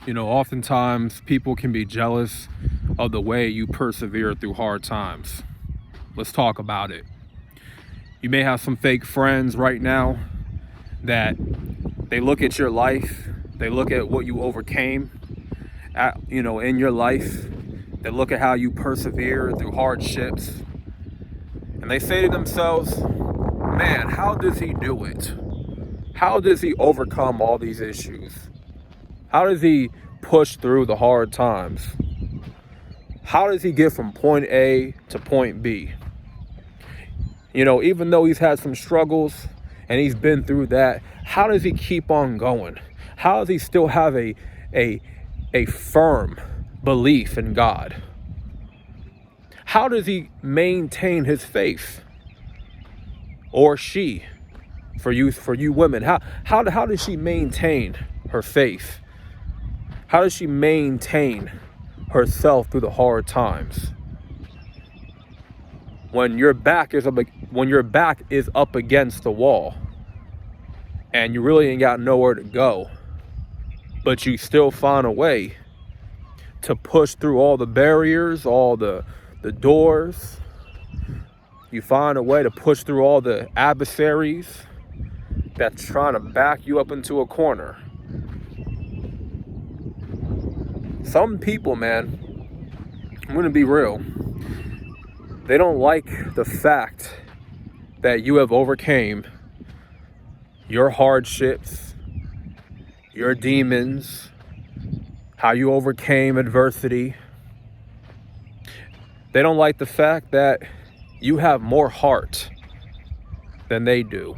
Oftentimes people can be jealous of the way you persevere through hard times. Let's talk about it. You may have some fake friends right now that they look at your life, they look at what you overcame in your life, they look at how you persevere through hardships, and they say to themselves, man, how does he do it? How does he overcome all these issues? How does he push through the hard times? How does he get from point A to point B? Even though he's had some struggles and he's been through that, how does he keep on going? How does he still have a firm belief in God? How does he maintain his faith? Or she, for you women, how does she maintain her faith? How does she maintain herself through the hard times? When your back is up against the wall and you really ain't got nowhere to go, but you still find a way to push through all the barriers, all the doors. You find a way to push through all the adversaries that's trying to back you up into a corner. Some people, man, I'm going to be real, they don't like the fact that you have overcame your hardships, your demons, how you overcame adversity. They don't like the fact that you have more heart than they do.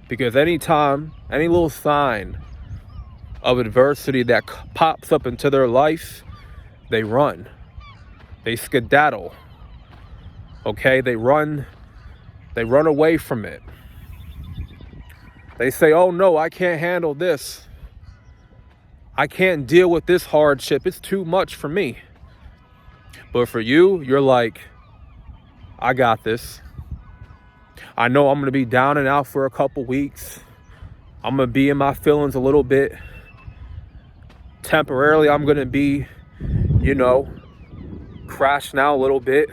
Because anytime, any little sign of adversity that pops up into their life, they run. They skedaddle. Okay, they run away from it. They say, oh no, I can't handle this. I can't deal with this hardship. It's too much for me. But for you, you're like, I got this. I know I'm going to be down and out for a couple weeks. I'm going to be in my feelings a little bit. Temporarily, I'm going to be, crashing out a little bit.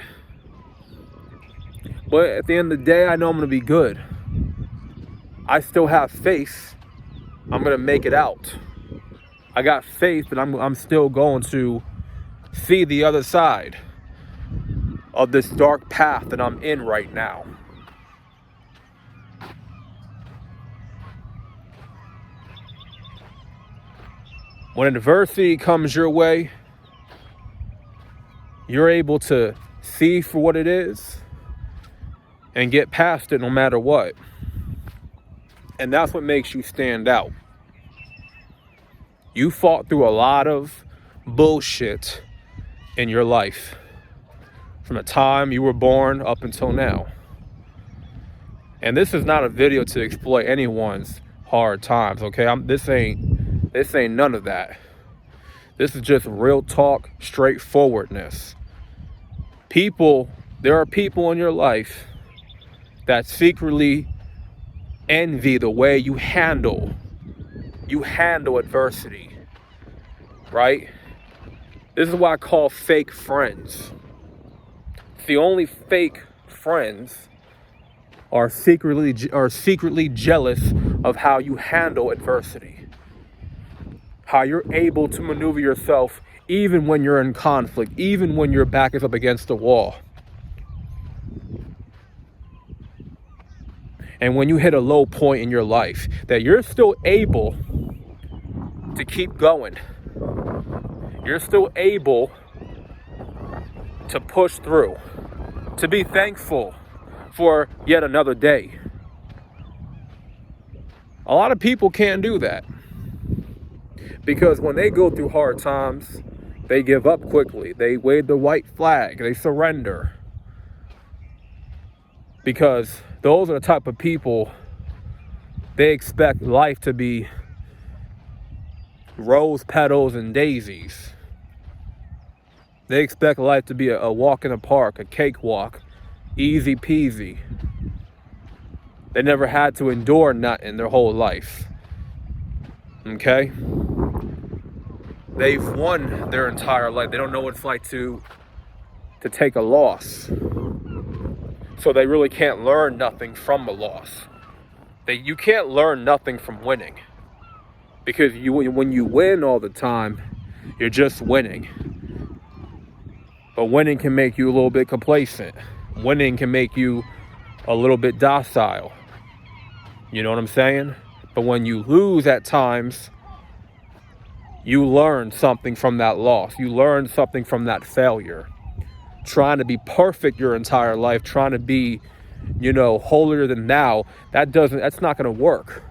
But at the end of the day, I know I'm going to be good. I still have faith. I'm going to make it out. I got faith that I'm still going to see the other side of this dark path that I'm in right now. When adversity comes your way, you're able to see for what it is and get past it no matter what. And that's what makes you stand out. You fought through a lot of bullshit in your life from the time you were born up until now. And this is not a video to exploit anyone's hard times, okay? This ain't none of that. This is just real talk, straightforwardness. There are people in your life that secretly envy the way you handle adversity, right? This is what I call fake friends. The only fake friends are secretly jealous of how you handle adversity. How you're able to maneuver yourself even when you're in conflict, even when your back is up against the wall. And when you hit a low point in your life, that you're still able to keep going. You're still able to push through, to be thankful for yet another day. A lot of people can't do that because when they go through hard times, they give up quickly. They wave the white flag. They surrender. Because those are the type of people, they expect life to be rose petals and daisies. They expect life to be a walk in the park, a cakewalk, easy peasy. They never had to endure nothing their whole life. Okay? they've won their entire life. They don't know what it's like to take a loss. So they really can't learn nothing from a loss. You can't learn nothing from winning. Because when you win all the time, you're just winning. But winning can make you a little bit complacent. Winning can make you a little bit docile. You know what I'm saying? But when you lose at times, you learn something from that loss. You learn something from that failure. Trying to be perfect your entire life, trying to be, holier than thou, that's not going to work.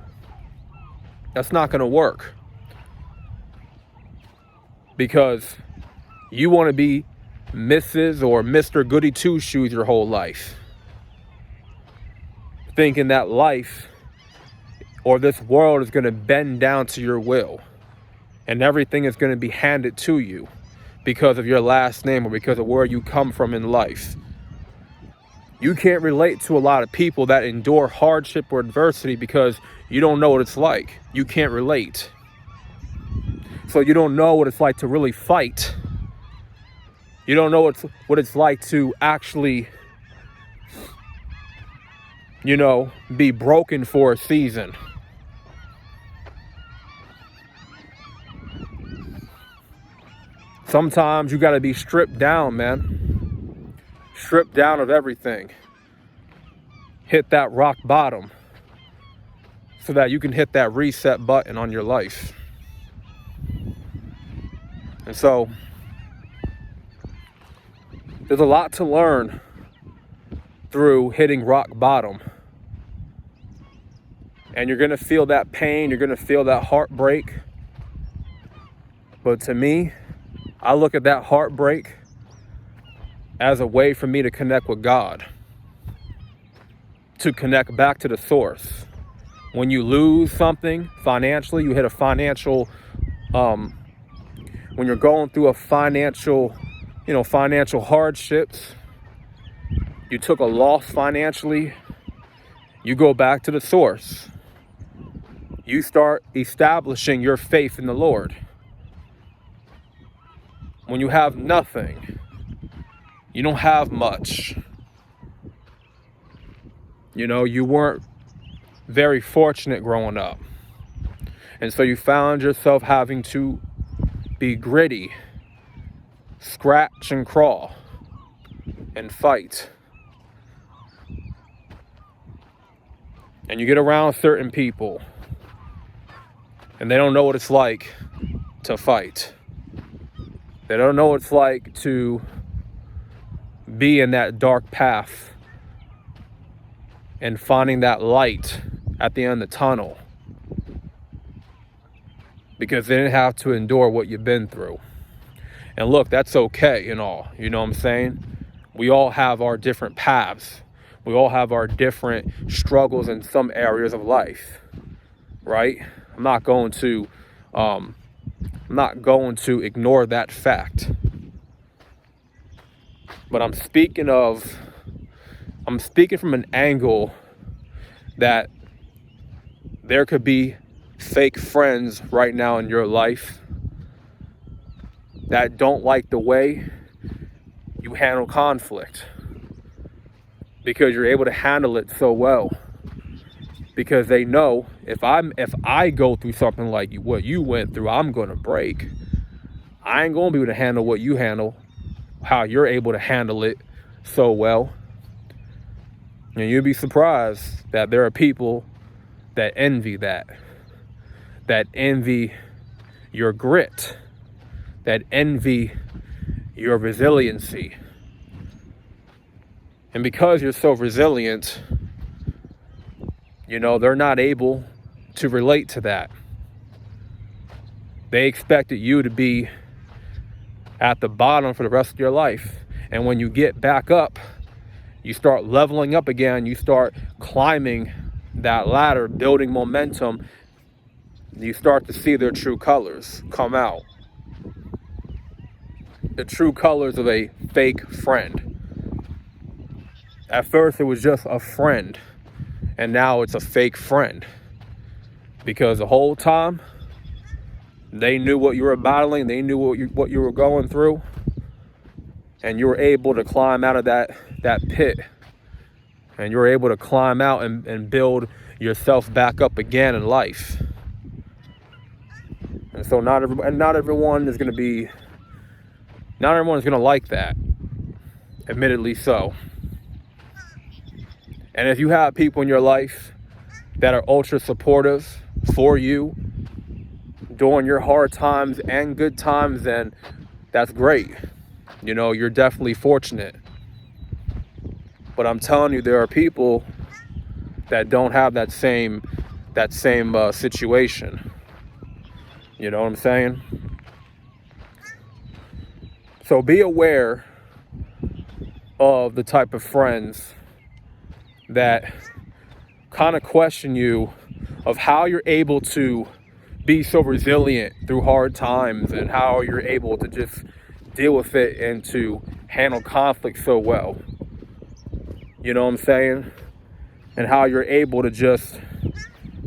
That's not going to work. Because you want to be Mrs. or Mr. Goody Two-Shoes your whole life. Thinking that life or this world is going to bend down to your will. And everything is going to be handed to you because of your last name or because of where you come from in life. You can't relate to a lot of people that endure hardship or adversity because you don't know what it's like. You can't relate. So you don't know what it's like to really fight. You don't know what it's like to actually, be broken for a season. Sometimes you got to be stripped down, man. Stripped down of everything. Hit that rock bottom so that you can hit that reset button on your life. And so there's a lot to learn through hitting rock bottom. And you're going to feel that pain. You're going to feel that heartbreak. But to me, I look at that heartbreak as a way for me to connect with God, to connect back to the source. When you lose something financially, you hit a financial, when you're going through a financial hardships, you took a loss financially, you go back to the source. You start establishing your faith in the Lord. When you have nothing, you don't have much. You weren't very fortunate growing up. And so you found yourself having to be gritty, scratch and crawl, and fight. And you get around certain people, and they don't know what it's like to fight. They don't know what it's like to be in that dark path and finding that light at the end of the tunnel. Because they didn't have to endure what you've been through. And look, that's okay and all. You know what I'm saying? We all have our different paths. We all have our different struggles in some areas of life. Right? I'm not going to ignore that fact. But I'm speaking from an angle that there could be fake friends right now in your life that don't like the way you handle conflict because you're able to handle it so well. Because they know if I go through something like what you went through, I'm gonna break. I ain't gonna be able to handle what you handle, how you're able to handle it so well. And you'd be surprised that there are people that envy that envy your grit, that envy your resiliency. And because you're so resilient, they're not able to relate to that. They expected you to be at the bottom for the rest of your life. And when you get back up, you start leveling up again, you start climbing that ladder, building momentum, you start to see their true colors come out. The true colors of a fake friend. At first it was just a friend, and now it's a fake friend. Because the whole time, They knew what you were battling. They knew what you were going through. And you were able to climb out of that pit. And you were able to climb out and build yourself back up again in life. And so not everyone is going to like that. Admittedly so. And if you have people in your life that are ultra supportive for you during your hard times and good times, then that's great. You know, you're definitely fortunate. But I'm telling you, there are people that don't have that same situation. You know what I'm saying? So be aware of the type of friends that kind of question you of how you're able to be so resilient through hard times, and how you're able to just deal with it and to handle conflict so well. You know what I'm saying? And how you're able to just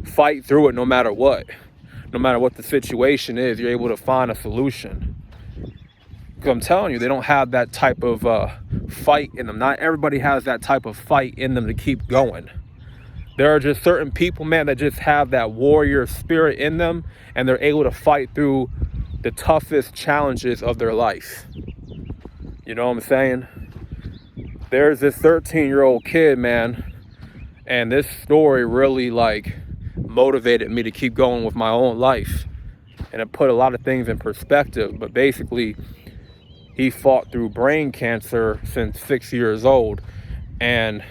fight through it no matter what. No matter what the situation is, you're able to find a solution. Because I'm telling you, they don't have that type of fight in them. Not everybody has that type of fight in them to keep going. There are just certain people, man, that just have that warrior spirit in them, and they're able to fight through the toughest challenges of their life. You know what I'm saying? There's this 13-year-old kid, man, and this story really motivated me to keep going with my own life, and it put a lot of things in perspective. But basically, he fought through brain cancer since 6 years old, and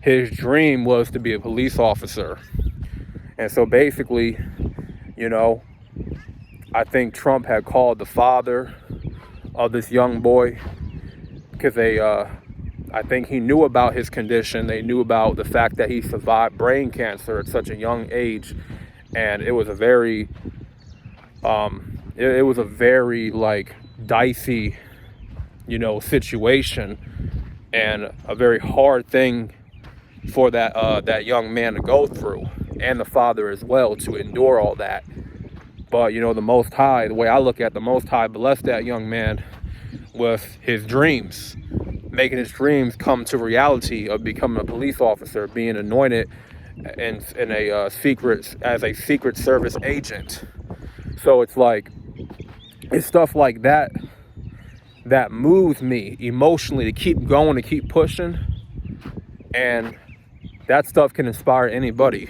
his dream was to be a police officer. And so basically, you know, I think Trump had called the father of this young boy, because I think he knew about his condition. They knew about the fact that he survived brain cancer at such a young age. And it was a very, dicey, situation, and a very hard thing for that young man to go through, and the father as well, to endure all that. But, the Most High, the way I look at the Most High, blessed that young man with his dreams, making his dreams come to reality of becoming a police officer, being anointed as a Secret Service agent. So it's stuff like that that moves me emotionally to keep going, to keep pushing. And that stuff can inspire anybody.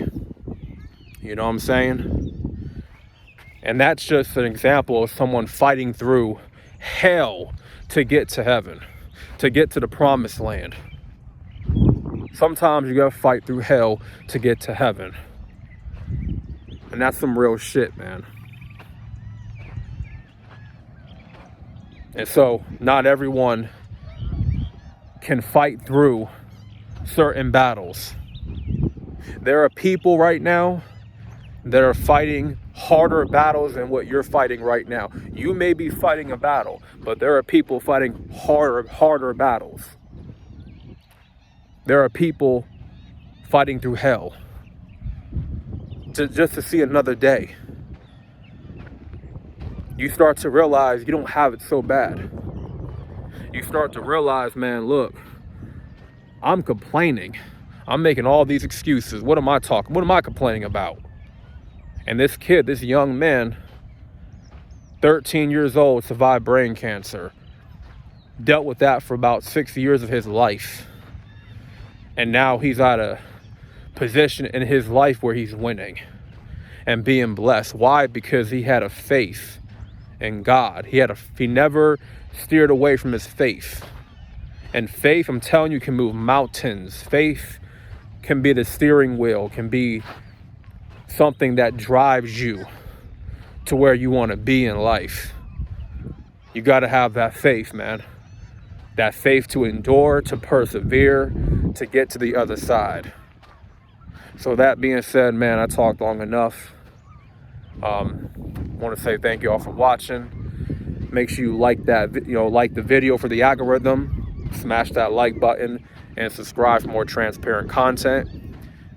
You know what I'm saying? And that's just an example of someone fighting through hell to get to heaven, to get to the promised land. Sometimes you gotta fight through hell to get to heaven. And that's some real shit, man. And so, not everyone can fight through certain battles. There are people right now that are fighting harder battles than what you're fighting right now. You may be fighting a battle, but there are people fighting harder battles. There are people fighting through hell just to see another day. You start to realize you don't have it so bad. You start to realize, man, look, I'm complaining. I'm making all these excuses. What am I complaining about? And this kid, this young man, 13 years old, survived brain cancer. Dealt with that for about 6 years of his life. And now he's at a position in his life where he's winning and being blessed. Why? Because he had a faith in God. He never steered away from his faith. And faith, I'm telling you, can move mountains. Faith can be the steering wheel, can be something that drives you to where you want to be in life. You got to have that faith, man. That faith to endure, to persevere, to get to the other side. So that being said, man, I talked long enough. Want to say thank you all for watching. Make sure you like the video for the algorithm. Smash that like button and subscribe for more transparent content.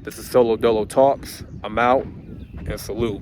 This is Solo Dolo Talks. I'm out, and salute.